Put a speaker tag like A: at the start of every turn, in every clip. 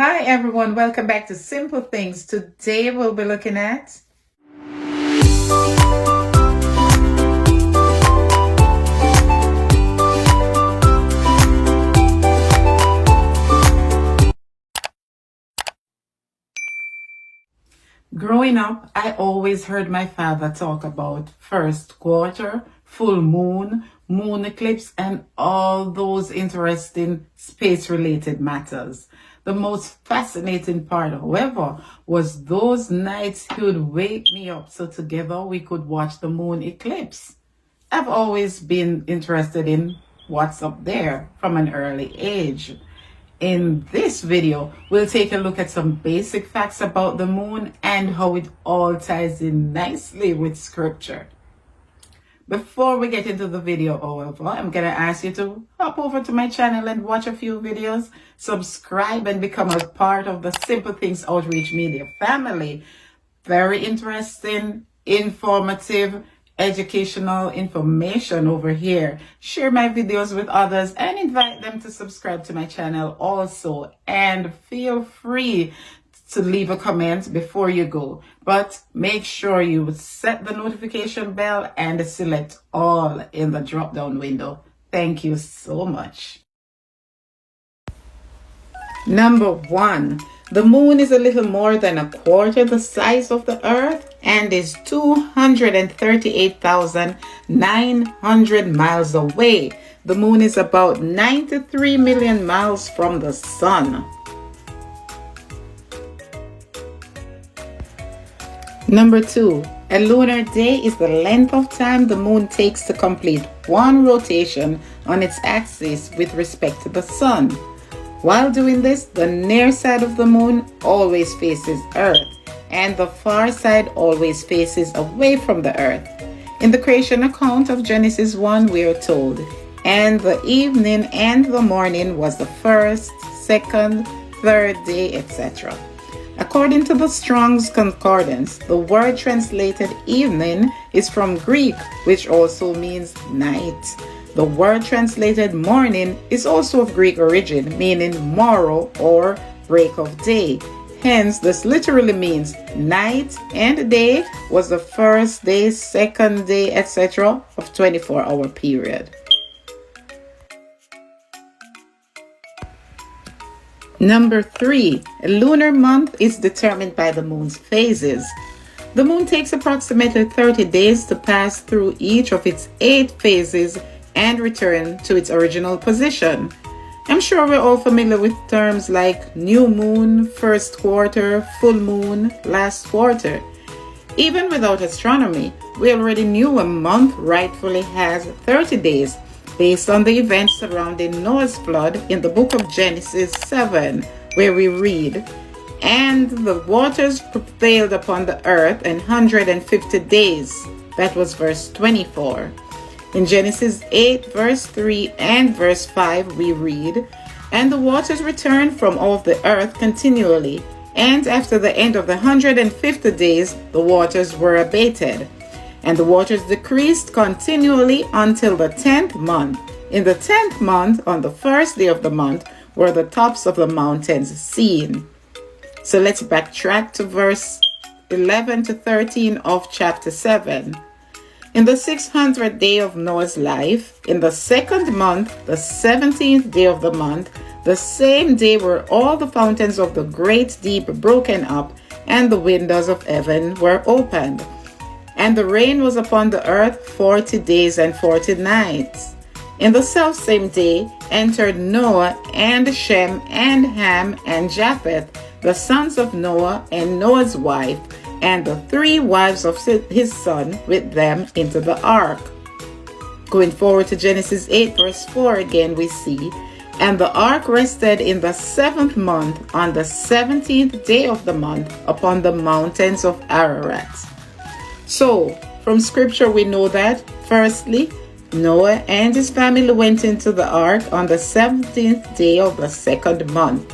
A: Hi everyone, welcome back to Simple Things. Today we'll be looking at growing up. I always heard my father talk about first quarter, full moon, moon eclipse, and all those interesting space-related matters. The most fascinating part, however, was those nights he would wake me up so together we could watch the moon eclipse. I've always been interested in what's up there from an early age. In this video, we'll take a look at some basic facts about the moon and how it all ties in nicely with scripture. Before we get into the video, however, I'm going to ask you to hop over to my channel and watch a few videos, subscribe and become a part of the Simple Things Outreach Media family. Very interesting, informative, educational information over here. Share my videos with others and invite them to subscribe to my channel also. And feel free to leave a comment before you go, but make sure you set the notification bell and select all in the drop down window. Thank you so much. Number 1, the moon is a little more than a quarter the size of the earth and is 238,900 miles away. The moon is about 93 million miles from the sun. Number 2, a lunar day is the length of time the moon takes to complete one rotation on its axis with respect to the sun. While doing this, the near side of the moon always faces Earth, and the far side always faces away from the Earth. In the creation account of Genesis 1, we are told, "And the evening and the morning was the first, second, third day, etc." According to the Strong's Concordance, the word translated evening is from Greek, which also means night. The word translated morning is also of Greek origin, meaning morrow or break of day. Hence, this literally means night and day was the first day, second day, etc. of 24-hour period. Number 3, a lunar month is determined by the moon's phases. The moon takes approximately 30 days to pass through each of its 8 phases and return to its original position. I'm sure we're all familiar with terms like new moon, first quarter, full moon, last quarter. Even without astronomy, we already knew a month rightfully has 30 days based on the events surrounding Noah's flood in the book of Genesis 7, where we read, "And the waters prevailed upon the earth 150 days." That was verse 24. In Genesis 8, verse 3 and verse 5, we read, "And the waters returned from off the earth continually, and after the end of the 150 days, the waters were abated. And the waters decreased continually until the 10th month. In the 10th month, on the first day of the month, were the tops of the mountains seen." So let's backtrack to verse 11 to 13 of chapter 7. "In the 600th day of Noah's life, in the 2nd month, the 17th day of the month, the same day were all the fountains of the great deep broken up, and the windows of heaven were opened. And the rain was upon the earth 40 days and 40 nights. In the selfsame day entered Noah and Shem and Ham and Japheth, the sons of Noah, and Noah's wife, and the 3 wives of his son with them into the ark." Going forward to Genesis 8 verse 4 again, we see, "And the ark rested in the 7th month on the 17th day of the month upon the mountains of Ararat." So, from scripture we know that, firstly, Noah and his family went into the ark on the 17th day of the 2nd month.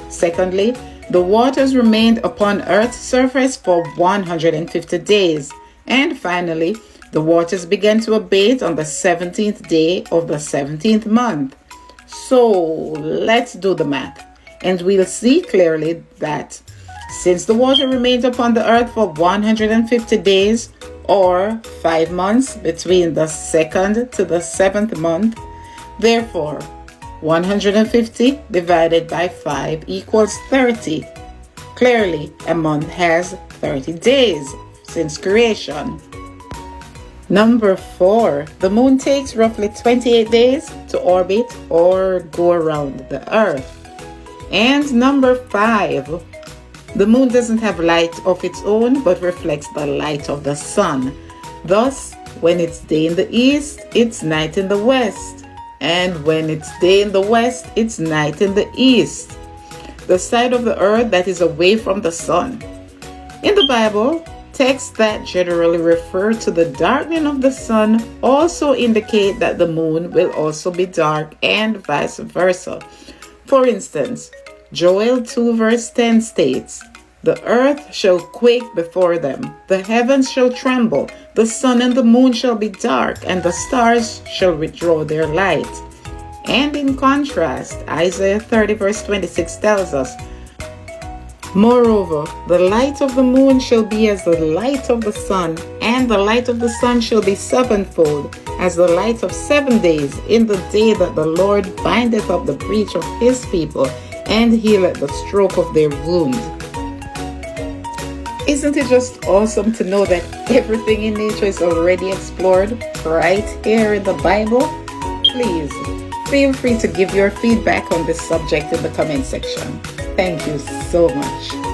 A: Secondly, the waters remained upon earth's surface for 150 days. And finally, the waters began to abate on the 17th day of the 17th month. So, let's do the math. And we'll see clearly that since the water remained upon the earth for 150 days, or 5 months between the 2nd to the 7th month, therefore 150 divided by 5 equals 30. Clearly, a month has 30 days since creation. Number 4, the moon takes roughly 28 days to orbit or go around the earth. And number 5, the moon doesn't have light of its own but reflects the light of the sun. Thus, when it's day in the east, it's night in the west. And when it's day in the west, it's night in the east, the side of the earth that is away from the sun. In the Bible, texts that generally refer to the darkening of the sun also indicate that the moon will also be dark and vice versa. For instance, Joel 2 verse 10 states, "The earth shall quake before them, the heavens shall tremble, the sun and the moon shall be dark, and the stars shall withdraw their light." And in contrast, Isaiah 30 verse 26 tells us, "Moreover, the light of the moon shall be as the light of the sun, and the light of the sun shall be sevenfold, as the light of 7 days, in the day that the Lord bindeth up the breach of his people, and healeth the stroke of their wound." Isn't it just awesome to know that everything in nature is already explored right here in the Bible? Please, feel free to give your feedback on this subject in the comment section. Thank you so much.